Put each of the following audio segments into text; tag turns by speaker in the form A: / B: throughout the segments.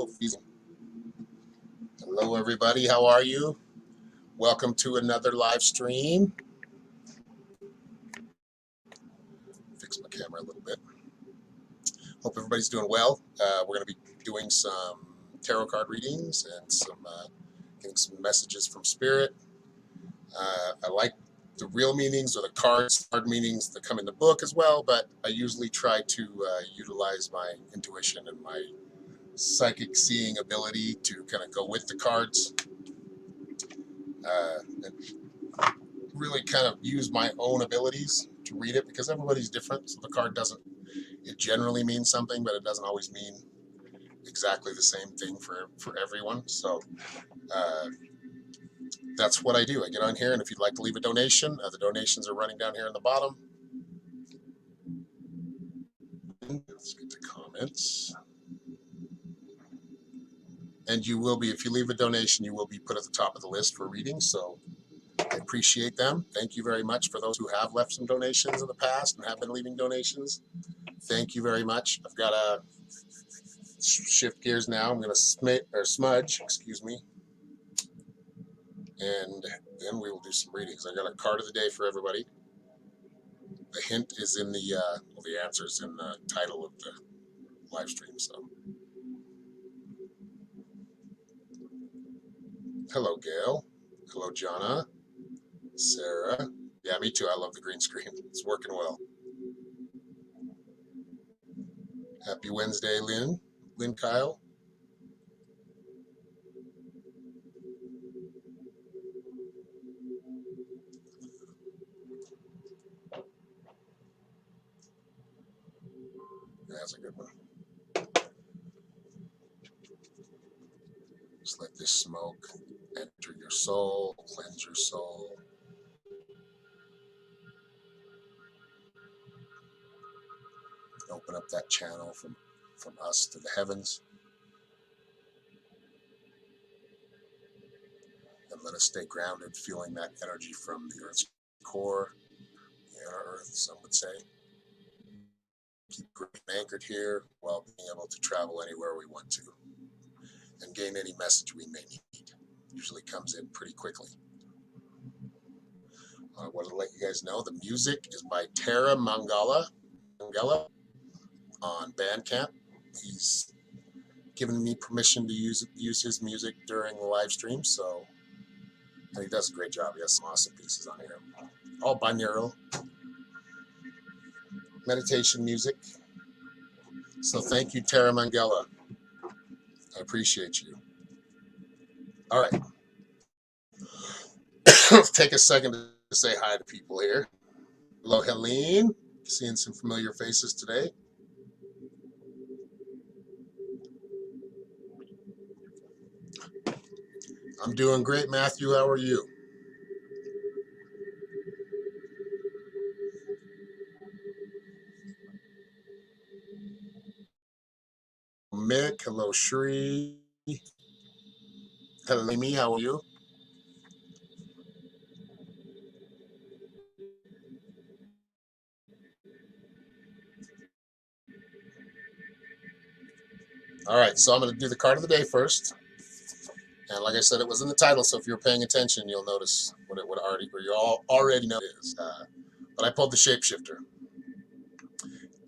A: Hello. Hello, everybody. How are you? Welcome to another live stream. Fix my camera a little bit. Hope everybody's doing well. We're going to be doing some tarot card readings and getting some messages from Spirit. I like the real meanings or the card meanings that come in the book as well, but I usually try to utilize my intuition and my psychic seeing ability to kind of go with the cards and really kind of use my own abilities to read it, because everybody's different. So the card it generally means something, but it doesn't always mean exactly the same thing for everyone. So that's what I do. I get on here, and if you'd like to leave a donation, the donations are running down here in the bottom. Let's get to comments. And you will be, if you leave a donation, you will be put at the top of the list for readings. So I appreciate them. Thank you very much for those who have left some donations in the past and have been leaving donations. Thank you very much. I've got to shift gears now. I'm going to smudge, excuse me. And then we will do some readings. I got a card of the day for everybody. The hint is in the answer is in the title of the live stream. So, hello, Gail. Hello, Jonna. Sarah. Yeah, me too. I love the green screen. It's working well. Happy Wednesday, Lynn. Lynn Kyle. That's a good one. Just let this smoke enter your soul, cleanse your soul. Open up that channel from us to the heavens. And let us stay grounded, feeling that energy from the Earth's core, the inner Earth, some would say. Keep anchored here while being able to travel anywhere we want to and gain any message we may need. Usually comes in pretty quickly. I want to let you guys know the music is by Tara Mangala on Bandcamp. He's given me permission to use his music during the live stream, and he does a great job. He has some awesome pieces on here. All binaural meditation music. So thank you, Tara Mangala. I appreciate you. All right. Let's take a second to say hi to people here. Hello, Helene. Seeing some familiar faces today. I'm doing great, Matthew. How are you? Mick. Hello, Shri. Hello, Amy. How are you? All right, so I'm going to do the card of the day first. And like I said, it was in the title, so if you're paying attention, you'll notice what it would already, or you all already know it is. But I pulled the Shapeshifter.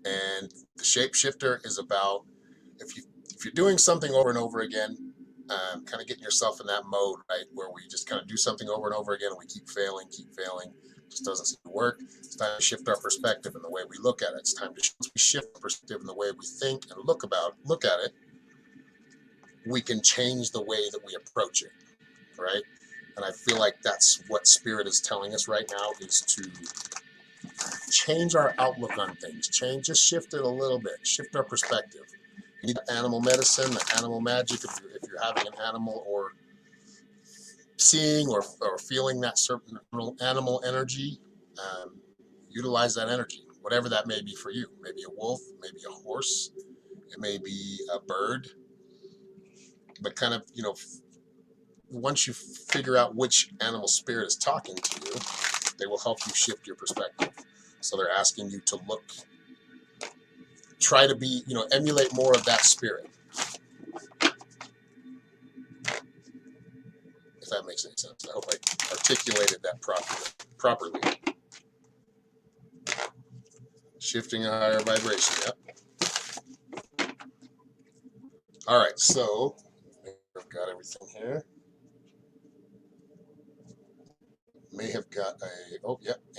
A: And the Shapeshifter is about, if you're doing something over and over again, kind of getting yourself in that mode, right, where we just kind of do something over and over again and we keep failing, just doesn't seem to work. It's time to shift our perspective and the way we look at it. It's time to shift our perspective and the way we think and look at it. We can change the way that we approach it, right? And I feel like that's what Spirit is telling us right now, is to change our outlook on things. Just shift it a little bit, shift our perspective. You need animal medicine, the animal magic, if you're having an animal or seeing or feeling that certain animal energy, utilize that energy, whatever that may be for you. Maybe a wolf, maybe a horse, it may be a bird. But kind of, once you figure out which animal spirit is talking to you, they will help you shift your perspective. So they're asking you to try to be, emulate more of that spirit. if that makes any sense. I hope I articulated that properly. Shifting a higher vibration, yep. All right, so I've got everything here. May have got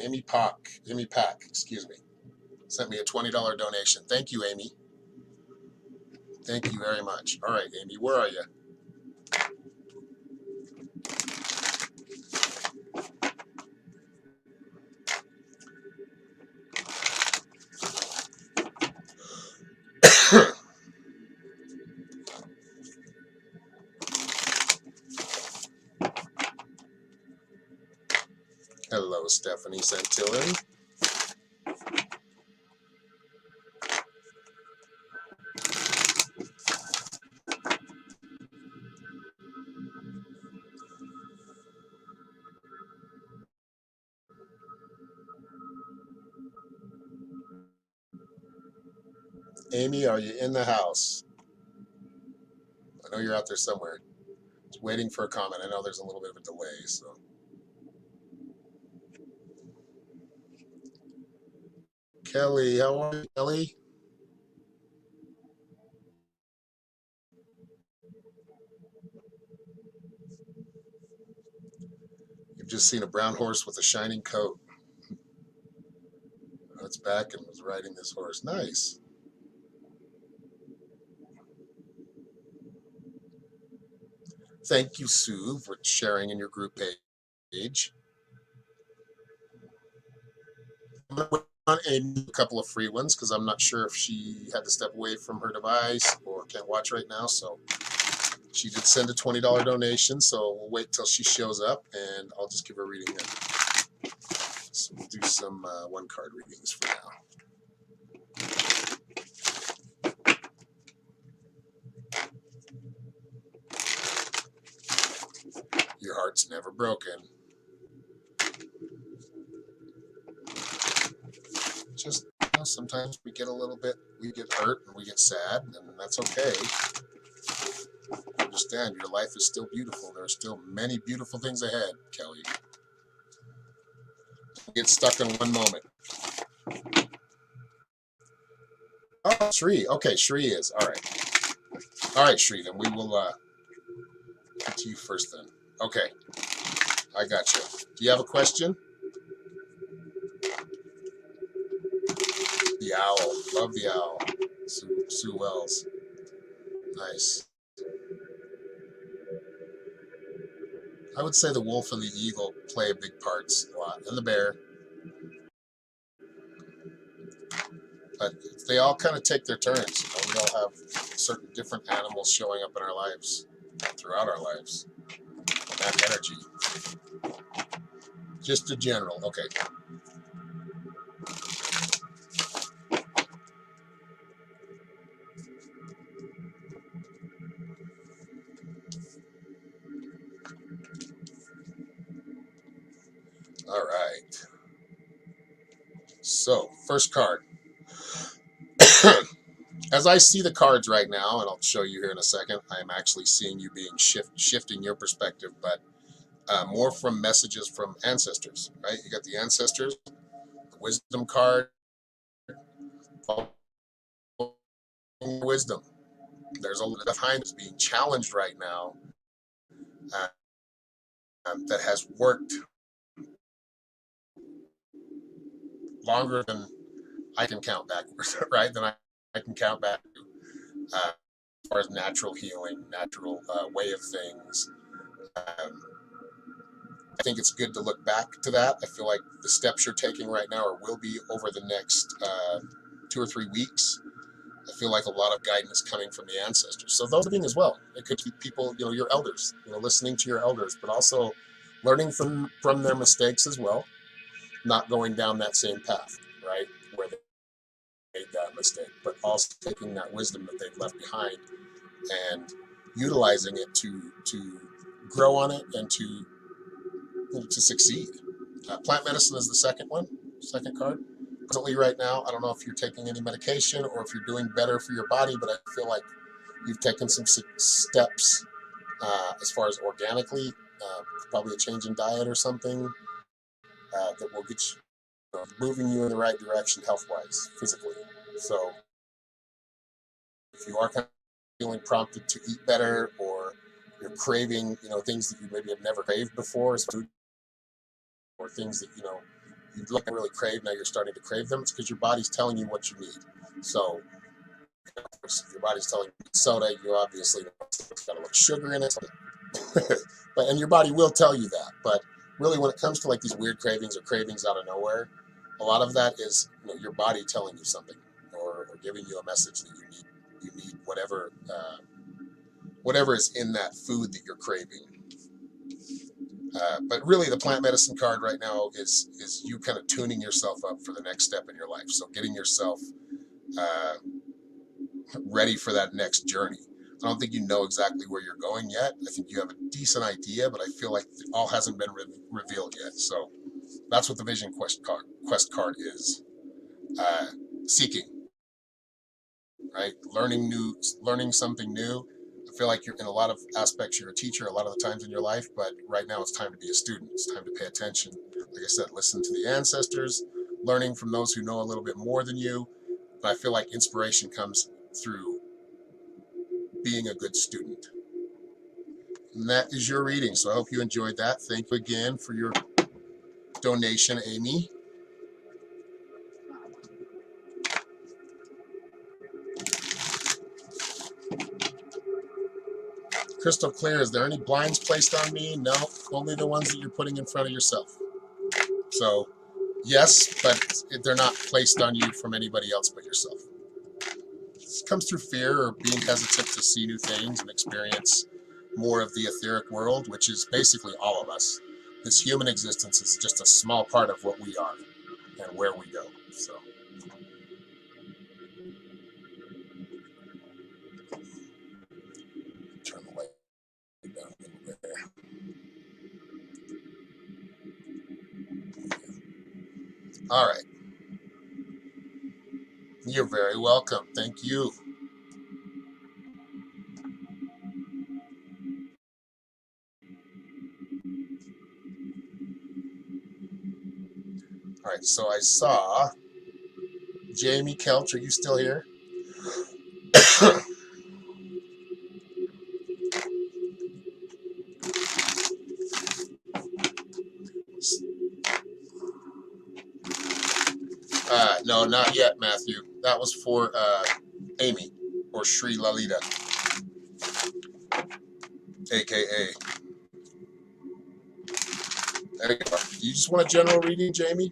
A: Amy Pack, excuse me, sent me a $20 donation. Thank you, Amy. Thank you very much. All right, Amy, where are you? Hello, Stephanie Santillan. Amy, are you in the house? I know you're out there somewhere. Just waiting for a comment. I know there's a little bit of a delay, so. Kelly, how are you, Kelly? You've just seen a brown horse with a shining coat. It's back and was riding this horse. Nice. Thank you, Sue, for sharing in your group page. I'm going to on a couple of free ones because I'm not sure if she had to step away from her device or can't watch right now. So she did send a $20 donation. So we'll wait till she shows up and I'll just give her a reading then. So we'll do some one card readings for now. Your heart's never broken. Just, sometimes we get hurt and we get sad, and that's okay. Understand, your life is still beautiful. There are still many beautiful things ahead, Kelly. Don't get stuck in one moment. Oh, Shri. Okay, Shri is. All right. All right, Shri, then we will get to you first then. Okay. I got you. Do you have a question? The owl. Love the owl. Sue Wells. Nice. I would say the wolf and the eagle play big parts a lot, and the bear. But they all kind of take their turns. We all have certain different animals showing up in our lives, throughout our lives. And that energy. Just a general. Okay. All right. So, first card. As I see the cards right now, and I'll show you here in a second, I'm actually seeing you being shifting your perspective, but more from messages from ancestors, right? You got the ancestors, the wisdom card, wisdom. There's a lot of time that's being challenged right now that has worked longer than I can count backwards, right? Than I can count back as far as natural healing, natural way of things. I think it's good to look back to that. I feel like the steps you're taking right now or will be over the next 2 or 3 weeks. I feel like a lot of guidance coming from the ancestors. So those being as well. It could be people, your elders, listening to your elders, but also learning from their mistakes as well, not going down that same path, right, where they made that mistake, but also taking that wisdom that they've left behind and utilizing it to grow on it and to succeed. Plant medicine is the second card. Presently right now, I don't know if you're taking any medication or if you're doing better for your body, but I feel like you've taken some steps as far as organically, probably a change in diet or something that will get you moving you in the right direction health wise, physically. So if you are kind of feeling prompted to eat better, or you're craving, things that you maybe have never craved before, as food, or things that you'd like to really crave, now you're starting to crave them, it's because your body's telling you what you need. So if your body's telling you soda, you obviously it's got a little sugar in it. And your body will tell you that. But really, when it comes to like these weird cravings or cravings out of nowhere, a lot of that is your body telling you something, or giving you a message that you need whatever is in that food that you're craving. But really, the plant medicine card right now is you kind of tuning yourself up for the next step in your life. So getting yourself uh, ready for that next journey. I don't think you know exactly where you're going yet. I think you have a decent idea, but I feel like it all hasn't been revealed yet. So that's what the Vision Quest card is. Uh, Seeking, right? Learning something new. I feel like you're in a lot of aspects, you're a teacher a lot of the times in your life, but right now it's time to be a student. It's time to pay attention. Like I said, listen to the ancestors, learning from those who know a little bit more than you. But I feel like inspiration comes through being a good student. And that is your reading. So I hope you enjoyed that. Thank you again for your donation, Amy. Crystal clear. Is there any blinds placed on me? No, only the ones that you're putting in front of yourself. So, yes, but they're not placed on you from anybody else but yourself. It comes through fear or being hesitant to see new things and experience more of the etheric world, which is basically all of us. This human existence is just a small part of what we are and where we go. So, turn the light down a little bit there. All right. You're very welcome. Thank you. All right. So I saw Jamie Kelch. Are you still here? No, not yet, Matthew. That was for Amy, or Sri Lalita, aka. There you are. You just want a general reading, Jamie?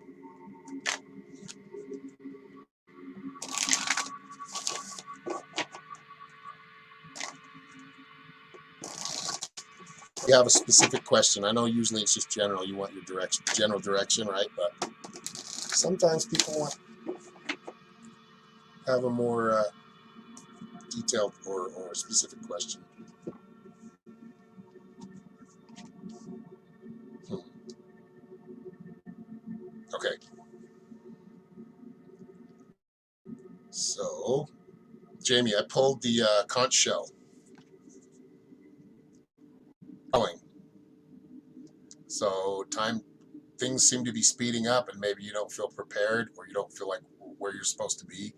A: You have a specific question. I know usually it's just general. You want your general direction, right? But sometimes people want have a more detailed or specific question. Hmm. Okay. So, Jamie, I pulled the conch shell. So things seem to be speeding up, and maybe you don't feel prepared, or you don't feel like where you're supposed to be.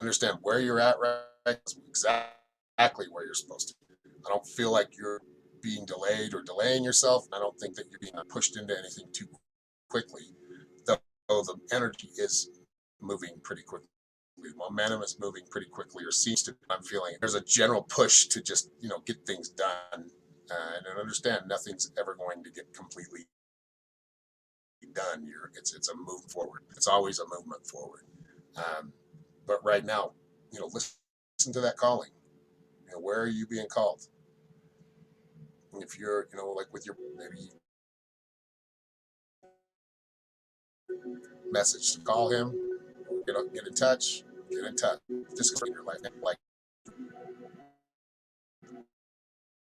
A: Understand where you're at, right? Exactly where you're supposed to be. I don't feel like you're being delayed or delaying yourself. I don't think that you're being pushed into anything too quickly, though the energy is moving pretty quickly. Momentum is moving pretty quickly, or seems to. I'm feeling there's a general push to just get things done, and understand nothing's ever going to get completely done. It's a move forward. It's always a movement forward. Um, but right now, listen to that calling. Where are you being called? And if you're, like with your maybe message to call him, get in touch, get in touch. This is in your life. Like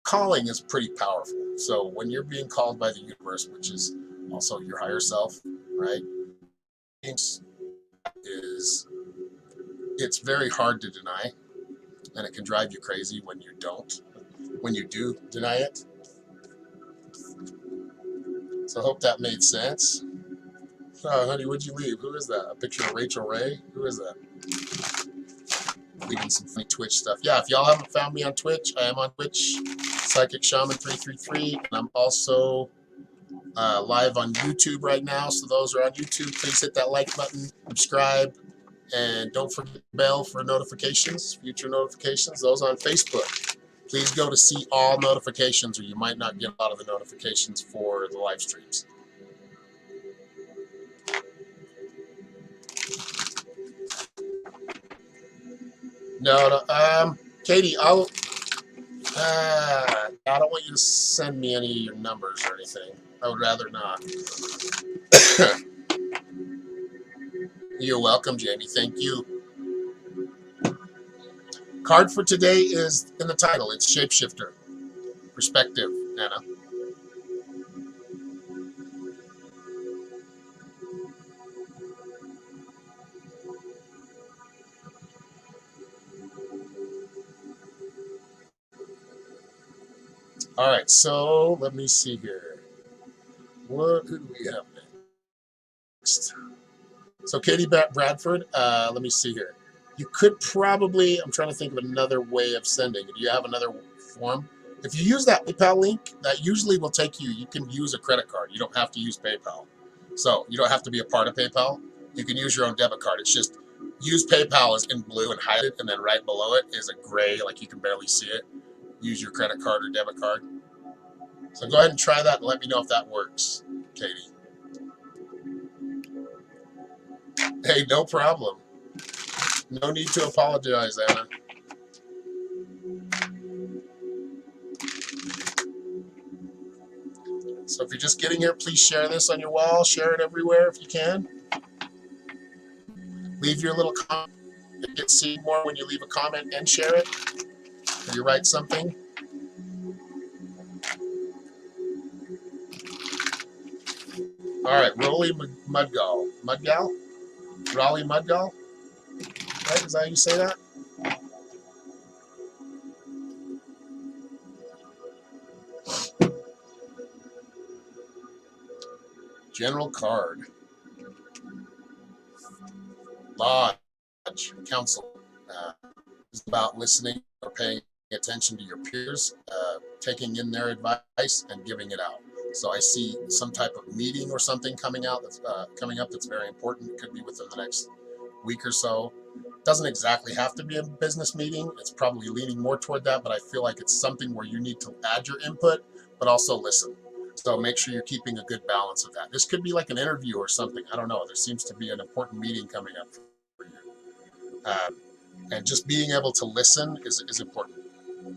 A: calling is pretty powerful. So when you're being called by the universe, which is also your higher self, right? Is it's very hard to deny, and it can drive you crazy when you don't. when you do deny it. So I hope that made sense. Oh, honey, what'd you leave? Who is that? A picture of Rachel Ray? Who is that? Leaving some funny Twitch stuff. Yeah, if y'all haven't found me on Twitch, I am on Twitch, Psychic Shaman 333, and I'm also live on YouTube right now. So those who are on YouTube, please hit that like button, subscribe, and don't forget the bell for notifications, future notifications. Those on Facebook, please go to see all notifications, or you might not get a lot of the notifications for the live streams. No, Katie, I don't want you to send me any of your numbers or anything. I would rather not. You're welcome, Jamie. Thank you. Card for today is in the title. It's Shapeshifter. Perspective, Anna. All right, so let me see here. Who do we have next? So Katie Bradford, let me see here. You could probably, I'm trying to think of another way of sending. Do you have another form? If you use that PayPal link, that usually will take you, you can use a credit card. You don't have to use PayPal. So you don't have to be a part of PayPal. You can use your own debit card. It's just use PayPal as in blue and hide it, and then right below it is a gray, like you can barely see it. Use your credit card or debit card. So go ahead and try that and let me know if that works, Katie. Hey, no problem. No need to apologize, Anna. So if you're just getting here, please share this on your wall. Share it everywhere if you can. Leave your little comment. It gets seen more when you leave a comment and share it. Or you write something. All right, Rolly Mudgal. Mudgal? Raleigh Mudgal? Right? Is that how you say that? General card. Lodge. Council. Is about listening or paying attention to your peers, taking in their advice and giving it out. So I see some type of meeting or something coming up that's very important. It could be within the next week or so. Doesn't exactly have to be a business meeting. It's probably leaning more toward that, but I feel like it's something where you need to add your input, but also listen. So make sure you're keeping a good balance of that. This could be like an interview or something. I don't know. There seems to be an important meeting coming up for you. And just being able to listen is important.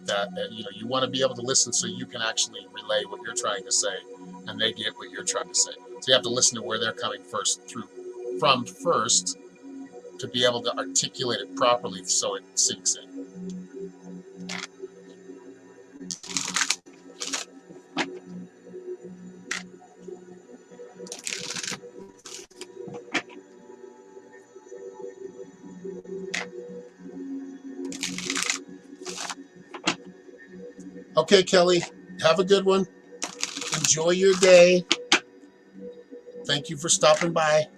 A: That you want to be able to listen so you can actually relay what you're trying to say, and they get what you're trying to say. So you have to listen to where they're coming from first, to be able to articulate it properly so it sinks in. Okay, Kelly, have a good one. Enjoy your day. Thank you for stopping by.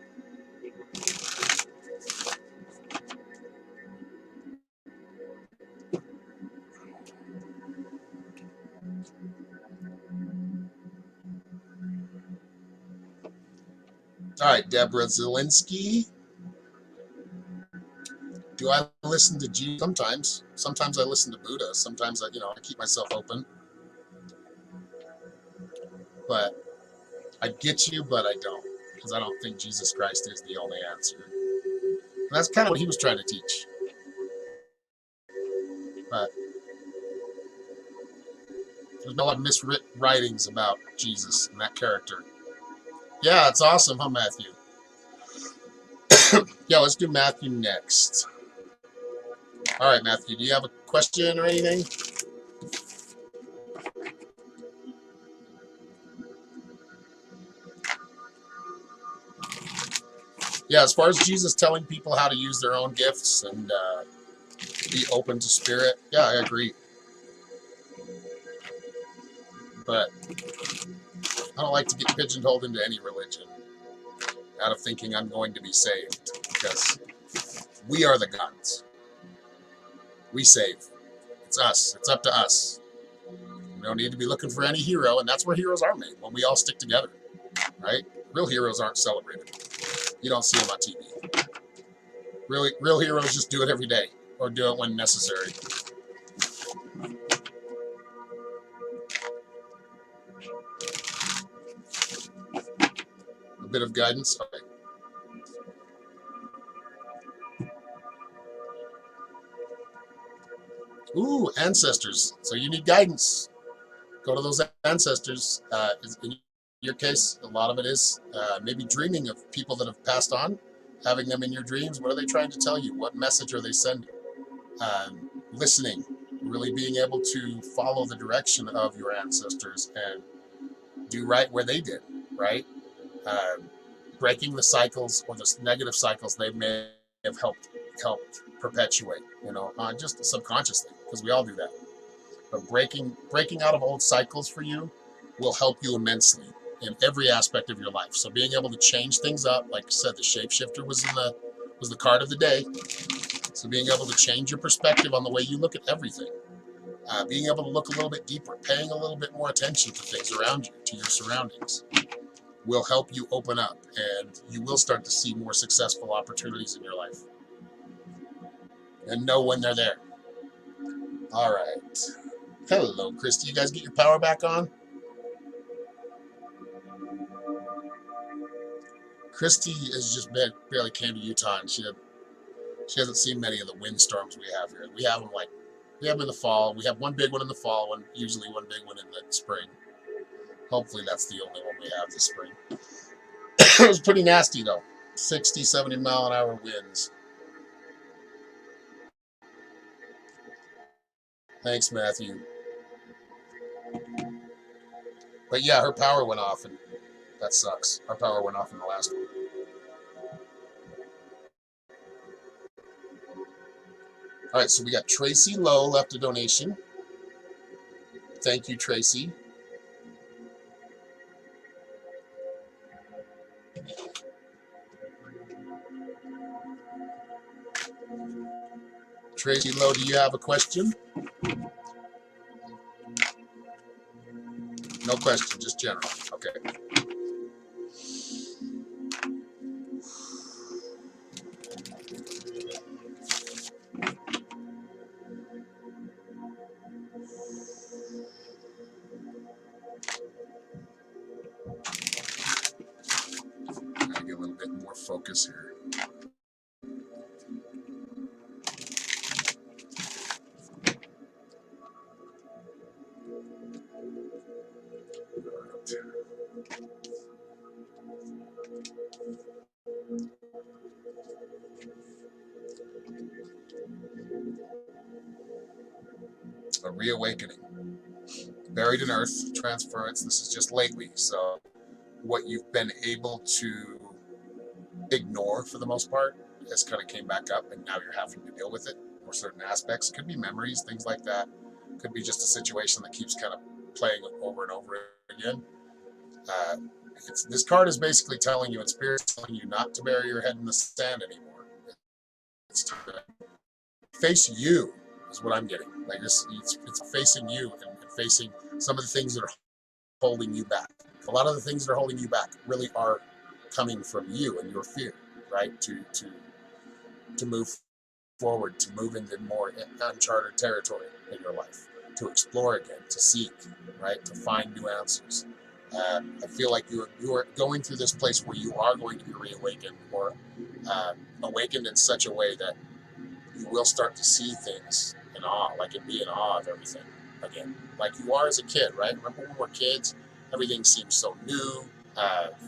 A: All right, Deborah Zielinski. Do I listen to Jesus? Sometimes. Sometimes I listen to Buddha. Sometimes I keep myself open. But I get you, but I don't, because I don't think Jesus Christ is the only answer. And that's kind of what he was trying to teach. But there's been a lot of miswritings about Jesus and that character. Yeah, it's awesome, huh, Matthew? Yeah, let's do Matthew next. All right, Matthew, do you have a question or anything? Yeah, as far as Jesus telling people how to use their own gifts and be open to spirit, yeah, I agree. But I don't like to get pigeonholed into any religion out of thinking I'm going to be saved, because we are the guns. We save. It's us. It's up to us. We don't need to be looking for any hero, and that's where heroes are made, when we all stick together, right? Real heroes aren't celebrated. You don't see them on TV. Real heroes just do it every day, or do it when necessary. A bit of guidance. Okay. Ooh, ancestors. So you need guidance. Go to those ancestors. In your case, a lot of it is maybe dreaming of people that have passed on, having them in your dreams. What are they trying to tell you? What message are they sending? Listening, really being able to follow the direction of your ancestors and do right where they did, right? Breaking the cycles or the negative cycles they may have helped perpetuate, just subconsciously, because we all do that. But breaking out of old cycles for you will help you immensely in every aspect of your life. So being able to change things up, like I said, the Shapeshifter was the card of the day. So being able to change your perspective on the way you look at everything, being able to look a little bit deeper, paying a little bit more attention to things around you, to your surroundings, will help you open up, and you will start to see more successful opportunities in your life. And know when they're there. All right. Hello, Christy. You guys get your power back on? Christy has just barely came to Utah, and she hasn't seen many of the windstorms we have here. We have them in the fall. We have one big one in the fall, usually one big one in the spring. Hopefully that's the only one we have this spring. It was pretty nasty, though. 60, 70 mile an hour winds. Thanks, Matthew. But yeah, her power went off, and that sucks. Our power went off in the last one. All right, so we got Tracy Lowe left a donation. Thank you, Tracy. Tracy Lowe, do you have a question? No question, just general. Okay. Gotta get a little bit more focus here. A reawakening. Buried in earth, transference. This is just lately. So what you've been able to ignore for the most part has kind of came back up, and now you're having to deal with it, or certain aspects. Could be memories, things like that. Could be just a situation that keeps kind of playing over and over again. This card is basically telling you, and Spirit's telling you, not to bury your head in the sand anymore. It's time to face you, is what I'm getting. Like this, it's facing you and facing some of the things that are holding you back. A lot of the things that are holding you back really are coming from you and your fear, right? To move forward, to move into more uncharted territory in your life, to explore again, to seek, right? To find new answers. I feel like you are going through this place where you are going to be reawakened, or awakened in such a way that you will start to see things in awe, like and be in awe of everything again, like you are as a kid, right? Remember when we're kids, everything seems so new,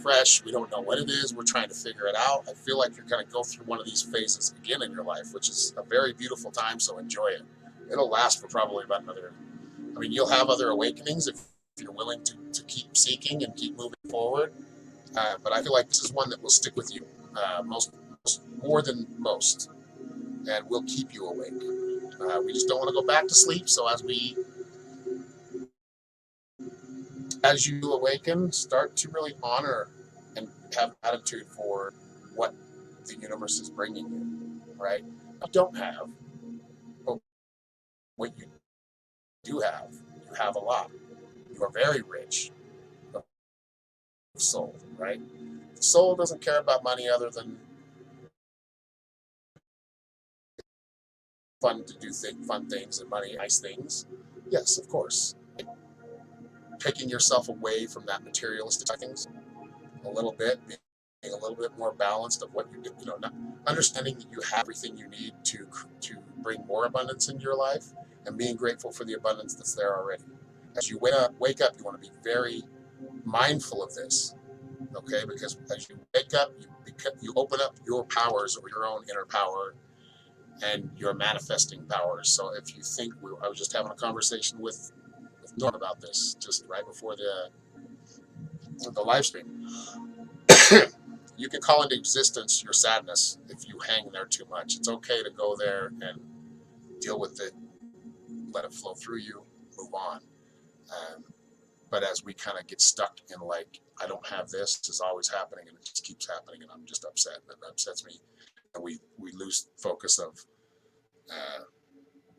A: fresh. We don't know what it is. We're trying to figure it out. I feel like you're going to go through one of these phases again in your life, which is a very beautiful time. So enjoy it. It'll last for probably about you'll have other awakenings if you're willing to keep seeking and keep moving forward. But I feel like this is one that will stick with you more than most, and will keep you awake. We just don't want to go back to sleep. So as we as you awaken, start to really honor and have attitude for what the universe is bringing you, right? You don't have, but what you do have, you have a lot. You are very rich of soul, right? The soul doesn't care about money other than fun to do fun things and money, nice things. Yes, of course. Taking yourself away from that materialistic things a little bit, being a little bit more balanced of what you do, not understanding that you have everything you need to bring more abundance into your life, and being grateful for the abundance that's there already. As you wake up, you want to be very mindful of this, okay? Because as you wake up, you open up your powers or your own inner power and your manifesting powers. So if you think, I was just having a conversation with Norm about this just right before the live stream. You can call into existence your sadness if you hang there too much. It's okay to go there and deal with it, let it flow through you, move on. But as we kind of get stuck in like, I don't have this is always happening, and it just keeps happening, and I'm just upset, and it upsets me, and we lose focus of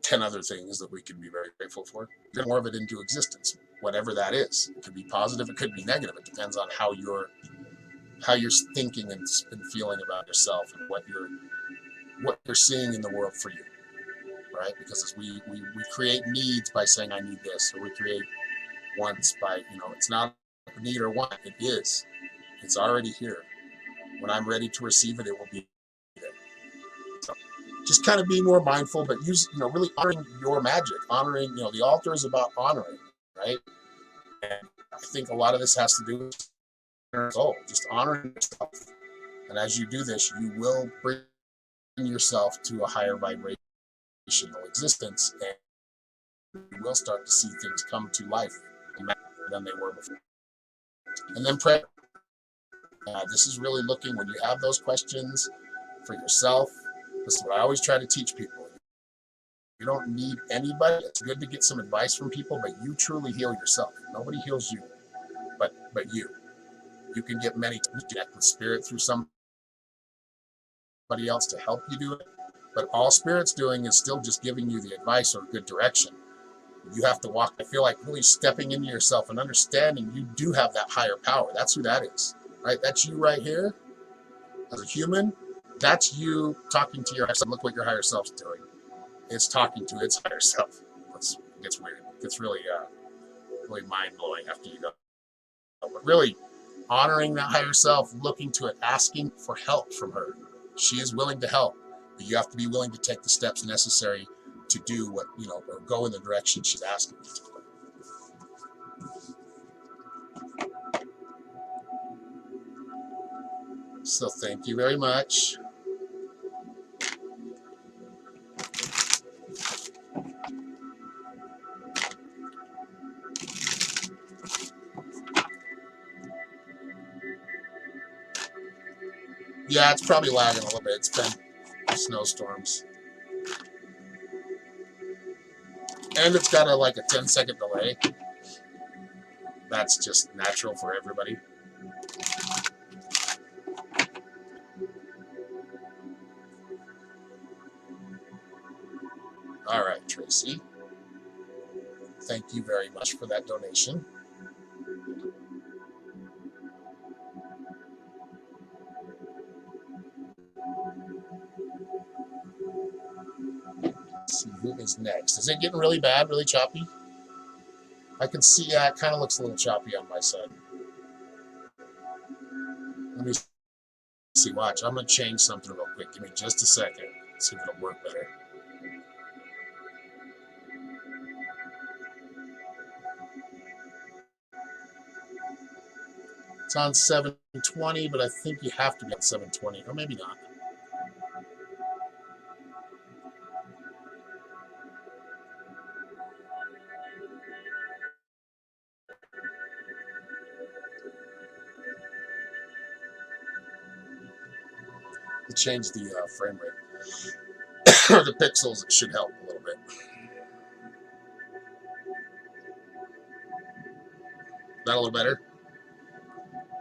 A: 10 other things that we can be very grateful for. Get more of it into existence, whatever that is. It could be positive, it could be negative. It depends on how you're thinking and feeling about yourself and what you're seeing in the world for you, right? Because as we create needs by saying I need this, or we create wants by, it's not a need or want, it is. It's already here. When I'm ready to receive it, it will be there. So just kind of being more mindful, but really honoring your magic, honoring, the altar is about honoring, right? And I think a lot of this has to do with your soul, just honoring yourself. And as you do this, you will bring yourself to a higher vibrational existence, and you will start to see things come to life than they were before. And then prayer. This is really looking, when you have those questions for yourself, this is what I always try to teach people. You don't need anybody. It's good to get some advice from people, but you truly heal yourself. Nobody heals you but you. You can get many to connect with spirit through somebody else to help you do it, but all spirit's doing is still just giving you the advice or good direction. You have to walk, I feel like, really stepping into yourself and understanding you do have that higher power. That's who that is, right? That's you right here as a human. That's you talking to your higher self. Look what your higher self's doing. It's talking to its higher self. It gets weird. It gets really mind-blowing after you go. But really honoring that higher self, looking to it, asking for help from her. She is willing to help, but you have to be willing to take the steps necessary to do what, or go in the direction she's asking you to. So thank you very much. Yeah, it's probably lagging a little bit. It's been snowstorms. And it's got a 10-second delay. That's just natural for everybody. All right, Tracy. Thank you very much for that donation. Let's see who is next. Is it getting really bad, really choppy? I can see, it kind of looks a little choppy on my side. Let me see, watch. I'm going to change something real quick. Give me just a second. See if it'll work better. It's on 720, but I think you have to be on 720, or maybe not. To change the frame rate or the pixels, it should help a little bit. That a little better?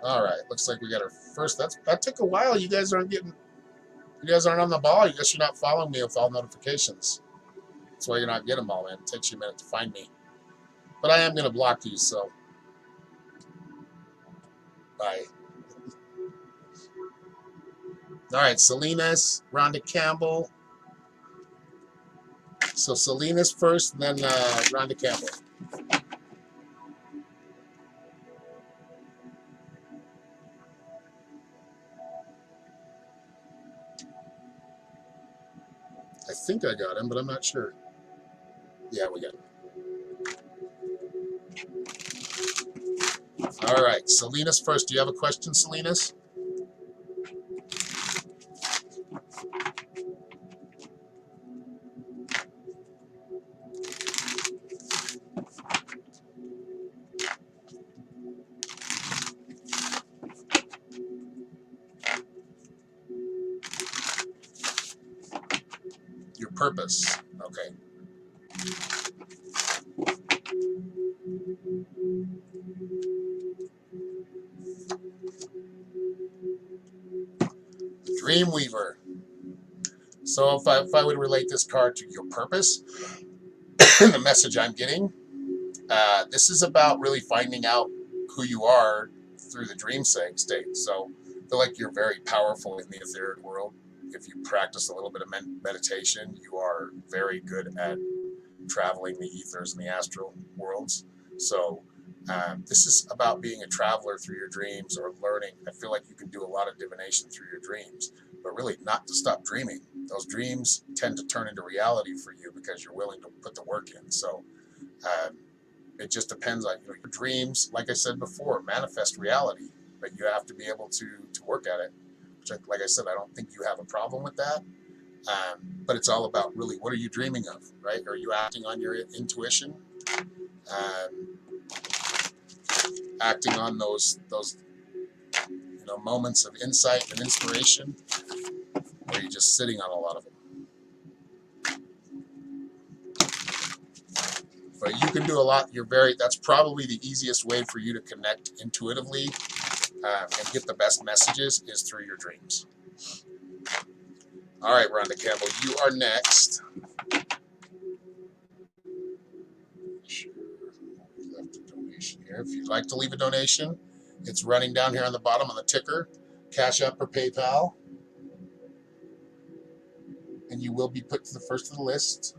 A: All right. Looks like we got our first. That took a while. You guys aren't on the ball. I guess you're not following me with all notifications. That's why you're not getting them all, man. It takes you a minute to find me. But I am going to block you, so bye. All right, Salinas, Rhonda Campbell. So Salinas first, and then Rhonda Campbell. I think I got him, but I'm not sure. Yeah, we got him. All right, Salinas first. Do you have a question, Salinas? Your purpose. Okay. Dreamweaver. So if I would relate this card to your purpose, the message I'm getting, this is about really finding out who you are through the dream state. So I feel like you're very powerful in the etheric world. If you practice a little bit of meditation, you are very good at traveling the ethers and the astral worlds. So this is about being a traveler through your dreams or learning. I feel like you can do a lot of divination through your dreams, but really not to stop dreaming. Those dreams tend to turn into reality for you because you're willing to put the work in. So it just depends on your dreams. Like I said before, manifest reality, but you have to be able to work at it. Which, like I said, I don't think you have a problem with that. But it's all about really what are you dreaming of, right? Are you acting on your intuition? Acting on those moments of insight and inspiration, or are you just sitting on a lot of them? But you can do a lot. That's probably the easiest way for you to connect intuitively and get the best messages is through your dreams. All right, Rhonda Campbell, you are next. Sure. We left a donation here. If you'd like to leave a donation, it's running down here on the bottom on the ticker, Cash App or PayPal. And you will be put to the first of the list.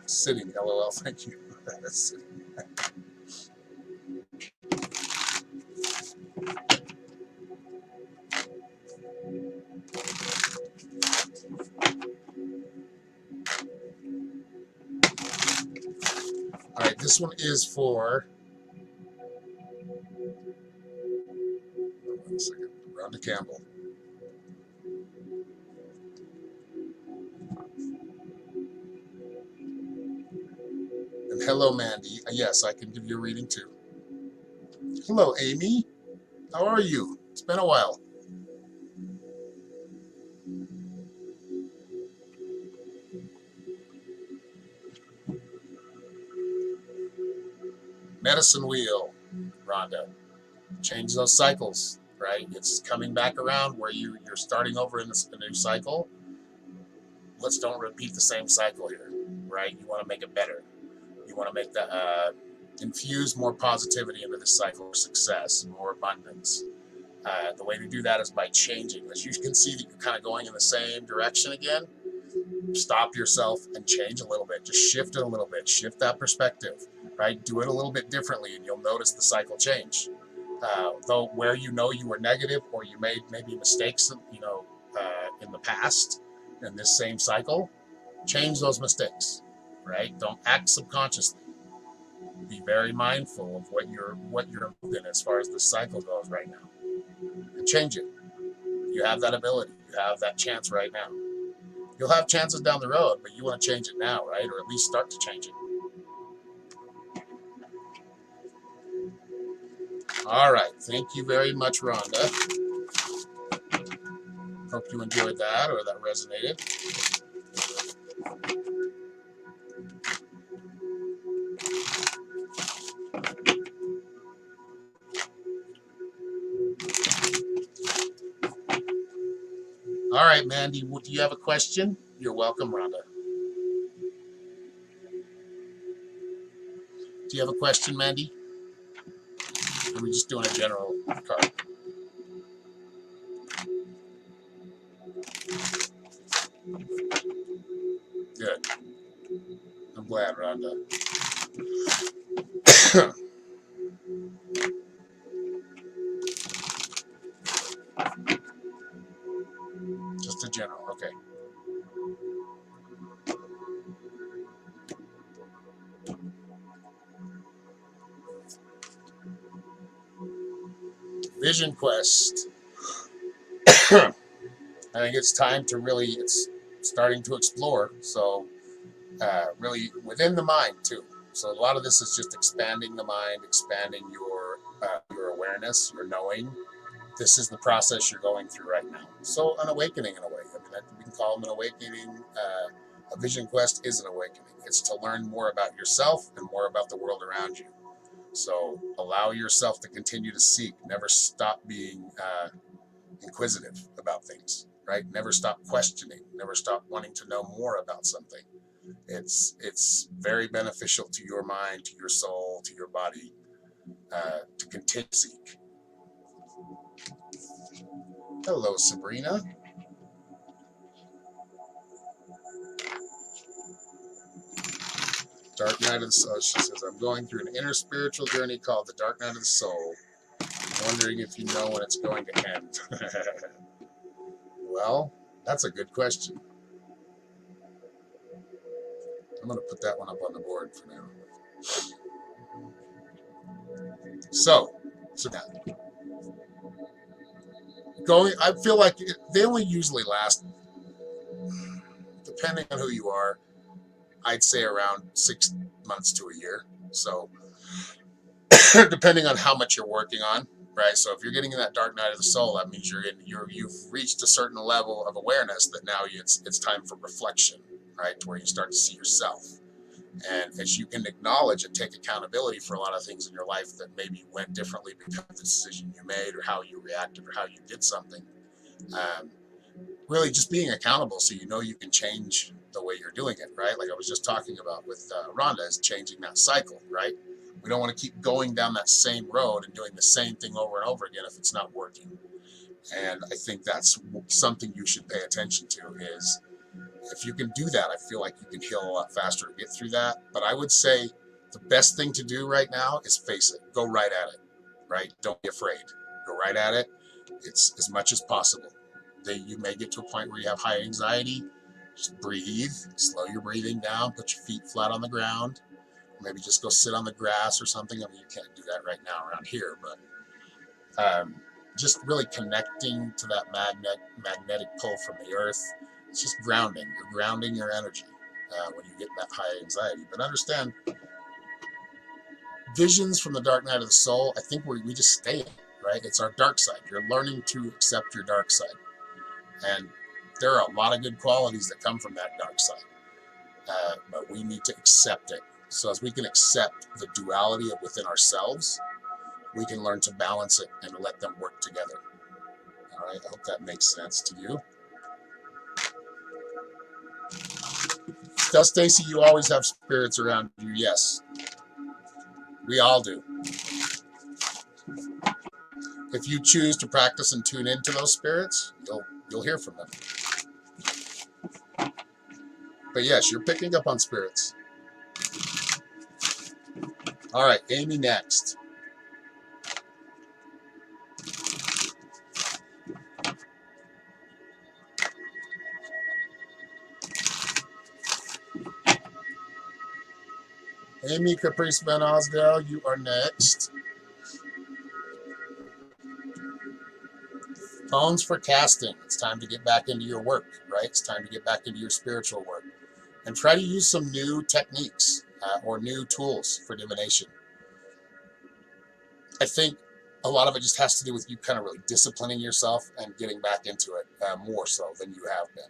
A: Sitting, LOL, thank you. All right, this one is for, one second, Rhonda Campbell. And hello, Mandy. Yes, I can give you a reading too. Hello, Amy. How are you? It's been a while. Medicine wheel, Rhonda. Change those cycles, right? It's coming back around where you're starting over in a new cycle. Let's don't repeat the same cycle here, right? You want to make it better. You want to make that infuse more positivity into the cycle of success, more abundance. The way to do that is by changing. As you can see that you're kind of going in the same direction again, stop yourself and change a little bit. Just shift it a little bit. Shift that perspective, right? Do it a little bit differently and you'll notice the cycle change. Though where you were negative or you made maybe mistakes, in the past in this same cycle, change those mistakes, right? Don't act subconsciously. Be very mindful of what you're involved in as far as the cycle goes right now. And change it. You have that ability. You have that chance right now. You'll have chances down the road, but you want to change it now, right? Or at least start to change it. All right. Thank you very much, Rhonda. Hope you enjoyed that or that resonated. All right, Mandy, do you have a question? You're welcome, Rhonda. Do you have a question, Mandy? Or are we just doing a general card? Good. I'm glad, Rhonda. Just a general, okay. Vision Quest. I think it's time to really, it's starting to explore. So really within the mind too. So a lot of this is just expanding the mind, expanding your awareness, your knowing. This is the process you're going through right now. So an awakening in a way. I mean, we can call them an awakening. A vision quest is an awakening. It's to learn more about yourself and more about the world around you. So allow yourself to continue to seek. Never stop being inquisitive about things, right? Never stop questioning. Never stop wanting to know more about something. It's very beneficial to your mind, to your soul, to your body, to continue to seek. Hello, Sabrina. Dark Night of the Soul. She says, I'm going through an inner spiritual journey called the Dark Night of the Soul. I'm wondering if you know when it's going to end. Well, that's a good question. I'm going to put that one up on the board for now. So yeah. I feel like they only usually last, depending on who you are, I'd say around 6 months to a year. So depending on how much you're working on, right? So if you're getting in that dark night of the soul, that means you've reached a certain level of awareness that now it's time for reflection, right? To where you start to see yourself. And as you can acknowledge and take accountability for a lot of things in your life that maybe went differently because of the decision you made or how you reacted or how you did something, really just being accountable so you know you can change the way you're doing it, right? Like I was just talking about with Rhonda, is changing that cycle, right? We don't want to keep going down that same road and doing the same thing over and over again if it's not working. And I think that's something you should pay attention to is if you can do that, I feel like you can heal a lot faster to get through that. But I would say the best thing to do right now is face it. Go right at it, right? Don't be afraid. Go right at it. It's as much as possible. You may get to a point where you have high anxiety. Just breathe. Slow your breathing down. Put your feet flat on the ground. Maybe just go sit on the grass or something. I mean, you can't do that right now around here, but just really connecting to that magnetic pull from the earth. It's just grounding. You're grounding your energy when you get that high anxiety. But understand, visions from the dark night of the soul, I think we just stay in, right? It's our dark side. You're learning to accept your dark side. And there are a lot of good qualities that come from that dark side. But we need to accept it. So as we can accept the duality of within ourselves, we can learn to balance it and let them work together. All right, I hope that makes sense to you. Tell Stacy you always have spirits around you. Yes, we all do. If you choose to practice and tune into those spirits, you'll hear from them. But yes, you're picking up on spirits. All right, Amy next. Amy Caprice Van Osdale, you are next. Phones for casting. It's time to get back into your work, right? It's time to get back into your spiritual work. And try to use some new techniques or new tools for divination. I think a lot of it just has to do with you kind of really disciplining yourself and getting back into it more so than you have been.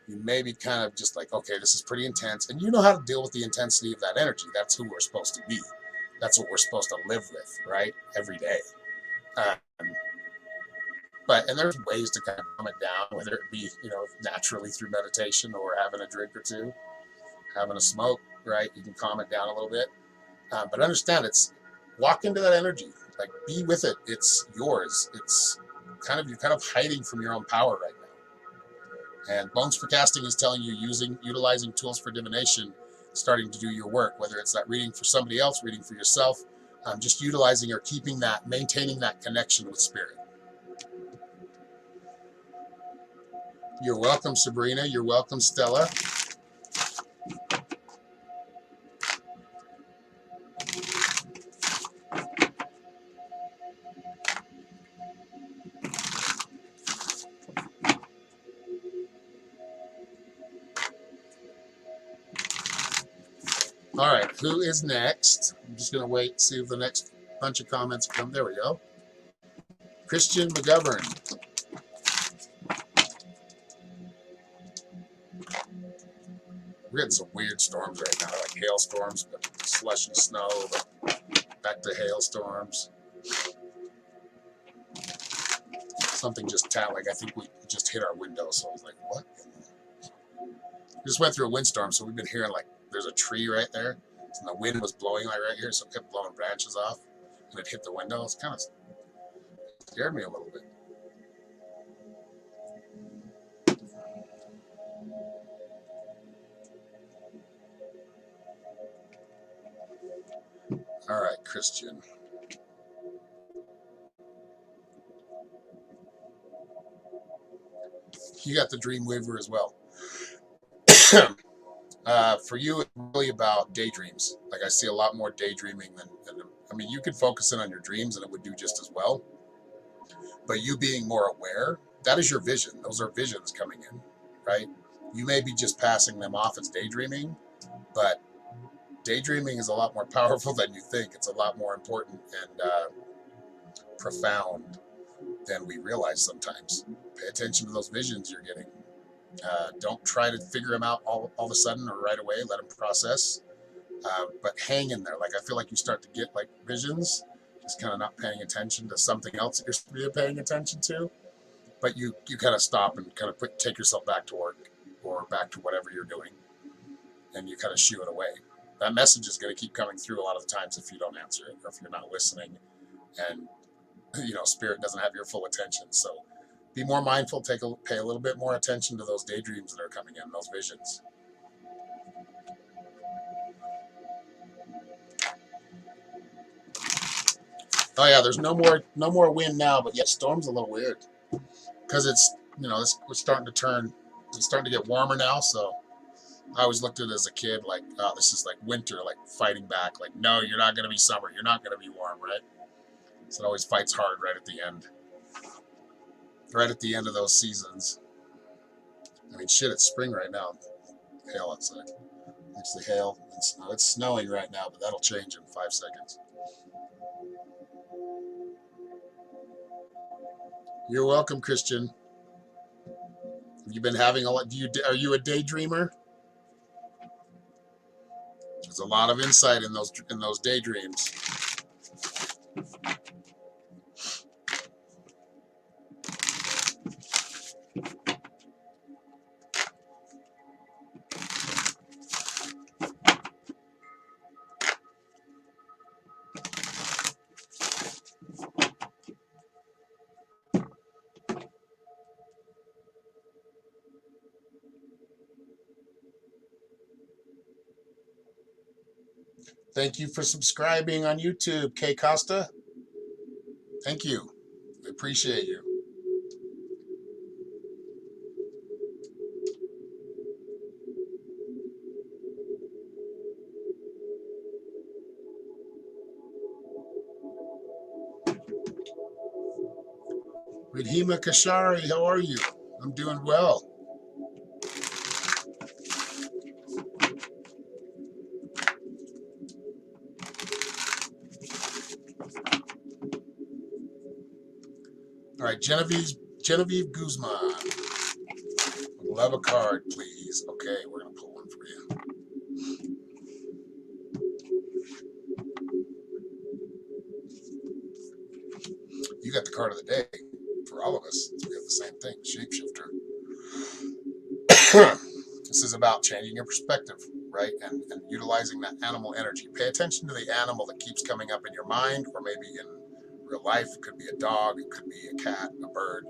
A: You may be kind of just like, okay, this is pretty intense, and you know how to deal with the intensity of that energy. That's who we're supposed to be. That's what we're supposed to live with, right? Every day. Um, and there's ways to kind of calm it down, whether it be, naturally through meditation or having a drink or two, having a smoke, right? You can calm it down a little bit. But understand, walk into that energy, like be with it. It's yours. You're kind of hiding from your own power right now. And Bones for Casting is telling you utilizing tools for divination, starting to do your work, whether it's that reading for somebody else, reading for yourself, just utilizing or maintaining that connection with spirit. You're welcome, Sabrina. You're welcome, Stella. All right, who is next? I'm just going to wait, see if the next bunch of comments come. There we go. Christian McGovern. We're getting some weird storms right now, like hailstorms, but slush and snow, but back to hailstorms. Something just like I think we just hit our window, so I was like, what? We just went through a windstorm, so we've been hearing like there's a tree right there, and the wind was blowing like right here, so it kept blowing branches off, and it hit the window. It's kind of scared me a little bit. All right, Christian. You got the Dreamweaver as well. For you, it's really about daydreams. Like I see a lot more daydreaming than you could focus in on your dreams and it would do just as well. But you being more aware, that is your vision. Those are visions coming in, right? You may be just passing them off as daydreaming, but daydreaming is a lot more powerful than you think. It's a lot more important and profound than we realize sometimes. Pay attention to those visions you're getting. Don't try to figure them out all of a sudden or right away. Let them process. But hang in there. Like I feel like you start to get like visions, just kind of not paying attention to something else that you're supposed to be paying attention to. But you kind of stop and kind of take yourself back to work or back to whatever you're doing, and you kind of shoo it away. That message is going to keep coming through a lot of the times if you don't answer it or if you're not listening, and spirit doesn't have your full attention. So be more mindful. Pay a little bit more attention to those daydreams that are coming in, those visions. Oh yeah, there's no more wind now, but yet storm's a little weird because it's we're starting to turn. It's starting to get warmer now, so I always looked at it as a kid like, oh, this is like winter, like fighting back. Like, no, you're not going to be summer. You're not going to be warm, right? So it always fights hard right at the end. Right at the end of those seasons. I mean, shit, it's spring right now. Hail outside. It's the hail and snow. It's snowing right now, but that'll change in 5 seconds. You're welcome, Christian. Have you been having a lot? Are you a daydreamer? There's a lot of insight in those daydreams. Thank you for subscribing on YouTube, Kay Costa. Thank you. I appreciate you. Rahima Kashari, how are you? I'm doing well. Genevieve Guzman. Love a card, please. Okay, we're gonna pull one for you. You got the card of the day for all of us. We have the same thing, Shapeshifter. This is about changing your perspective, right? And utilizing that animal energy. Pay attention to the animal that keeps coming up in your mind, or maybe in real life. It could be a dog, it could be a cat, a bird,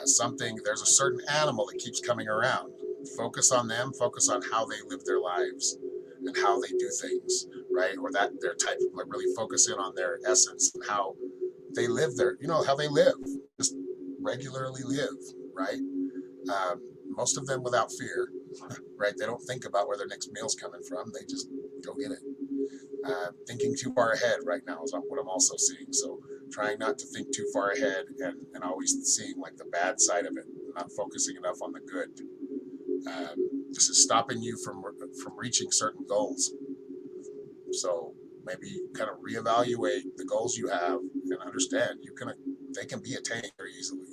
A: something. There's a certain animal that keeps coming around. Focus on them, focus on how they live their lives and how they do things, right? Or that their type, like really focus in on their essence and how they live their, how they live, just regularly live, right? Most of them without fear, right? They don't think about where their next meal's coming from. They just go get it. Thinking too far ahead right now is what I'm also seeing. So trying not to think too far ahead and always seeing like the bad side of it, not focusing enough on the good. This is stopping you from reaching certain goals. So maybe kind of reevaluate the goals you have and understand they can be attained very easily.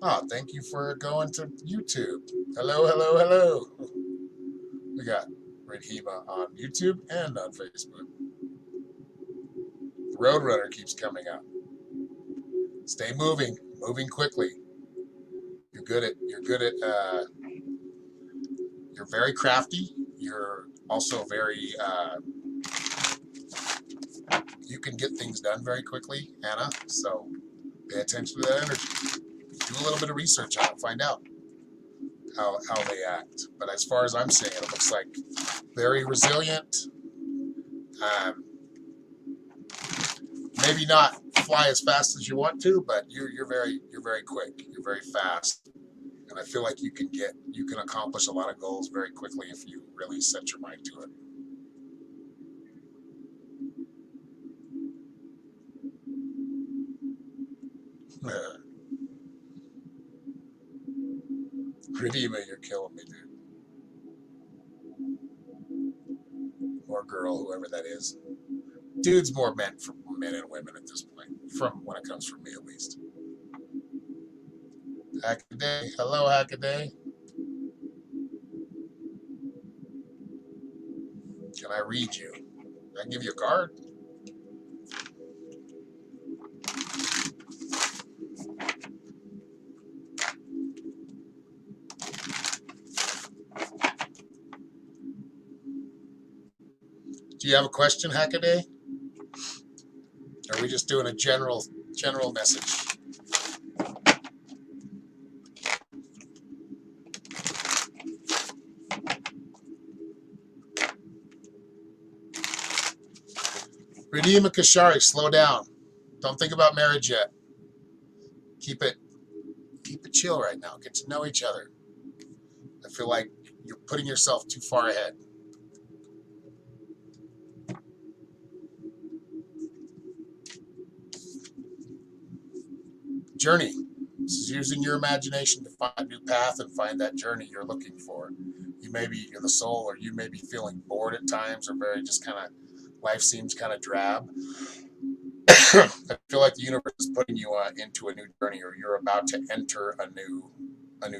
A: Oh, thank you for going to YouTube. Hello, hello, hello. We got Redhema on YouTube and on Facebook. The Roadrunner keeps coming up. Stay moving quickly. You're good at you're very crafty. You're also very you can get things done very quickly, Anna. So pay attention to that energy. Do a little bit of research on it, find out how they act. But as far as I'm seeing it looks like very resilient. Maybe not fly as fast as you want to, but you're very quick. You're very fast, and I feel like you can accomplish a lot of goals very quickly if you really set your mind to it. Redima, you're killing me, dude. Or girl, whoever that is. Dude's more meant for men and women at this point, from when it comes from me at least. Hackaday. Hello, Hackaday. Can I read you? Can I give you a card? Do you have a question, Hackaday? Or are we just doing a general message? Redima Kashari, slow down. Don't think about marriage yet. Keep it chill right now. Get to know each other. I feel like you're putting yourself too far ahead. Journey. This is using your imagination to find a new path and find that journey you're looking for. You're the soul, or you may be feeling bored at times, or very just kind of life seems kind of drab. I feel like the universe is putting you into a new journey, or you're about to enter a new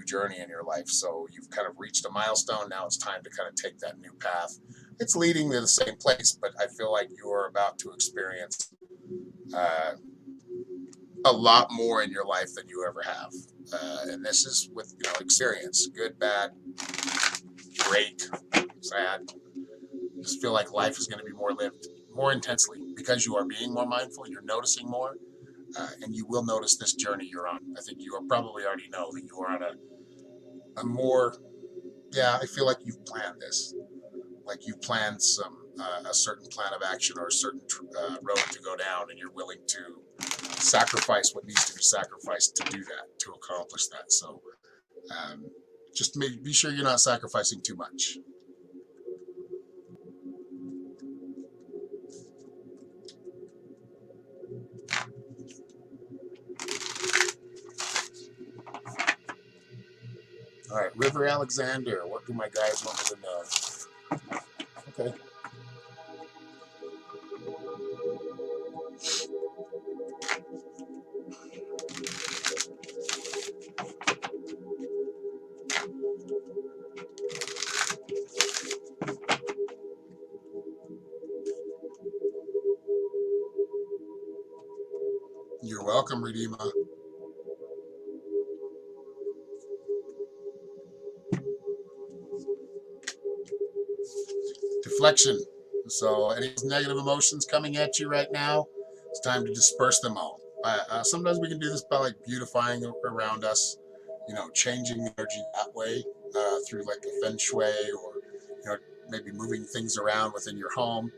A: journey in your life. So you've kind of reached a milestone. Now it's time to kind of take that new path. It's leading to the same place, but I feel like you're about to experience a lot more in your life than you ever have. And this is with experience, good, bad, great, sad. I just feel like life is going to be more lived more intensely because you are being more mindful. You're noticing more, and you will notice this journey you're on. I think you probably already know that you are on a more. Yeah, I feel like you've planned this. Like you've planned a certain plan of action or a certain road to go down, and you're willing to sacrifice what needs to be sacrificed to do that, to accomplish that. So just be sure you're not sacrificing too much. All right, River Alexander. What do my guys want me to know? Okay. You're welcome, Redeema. Deflection. So any negative emotions coming at you right now, it's time to disperse them all. Sometimes we can do this by like beautifying around us, changing the energy that way through like a feng shui or maybe moving things around within your home.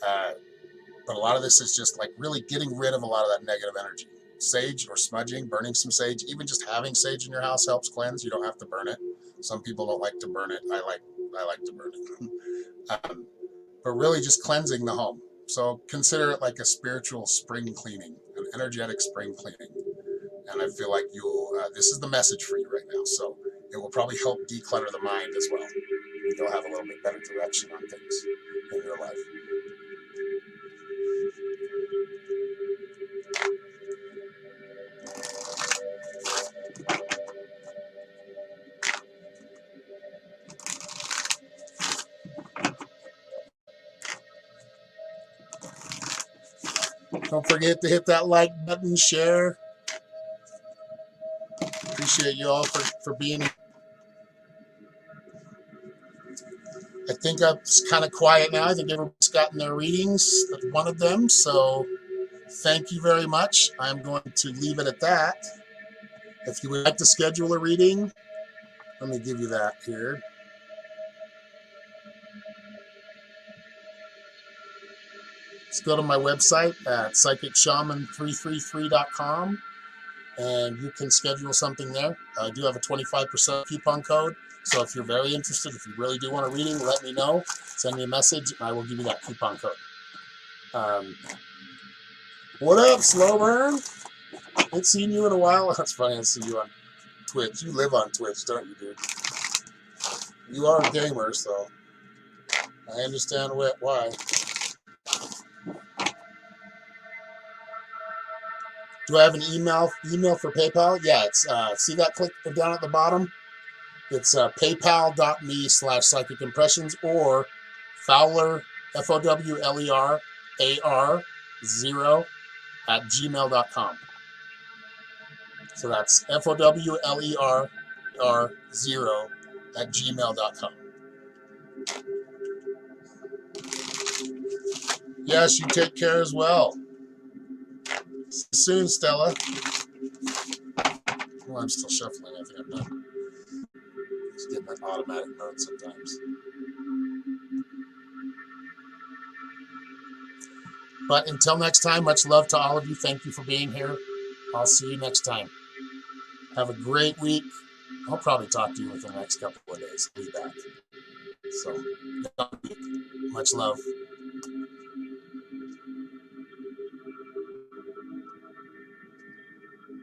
A: But a lot of this is just like really getting rid of a lot of that negative energy. Sage or smudging, burning some sage, even just having sage in your house helps cleanse. You don't have to burn it. Some people don't like to burn it. I like to burn it. But really just cleansing the home. So consider it like a spiritual spring cleaning, an energetic spring cleaning. And I feel like this is the message for you right now. So it will probably help declutter the mind as well. You'll have a little bit better direction on things in your life. Don't forget to hit that like button, share. Appreciate you all for being here. I think it's kind of quiet now. I think everybody's gotten their readings, one of them. So thank you very much. I'm going to leave it at that. If you would like to schedule a reading, let me give you that here. Just go to my website at psychicshaman333.com and you can schedule something there. I do have a 25% coupon code. So if you're very interested, if you really do want a reading, let me know. Send me a message and I will give you that coupon code. What up, Slow Burn? Ain't seen you in a while. That's funny. I see you on Twitch. You live on Twitch, don't you, dude? You are a gamer, so I understand why. Do I have an email for PayPal? Yeah, it's see that click down at the bottom? It's paypal.me/psychicimpressions or Fowler, FOWLERAR 0 at gmail.com. So that's FOWLERAR 0 at gmail.com. Yes, you take care as well. See you soon, Stella. Well, I'm still shuffling. I think I'm done. Just getting that automatic mode sometimes. But until next time, much love to all of you. Thank you for being here. I'll see you next time. Have a great week. I'll probably talk to you within the next couple of days. I'll be back. So, much love.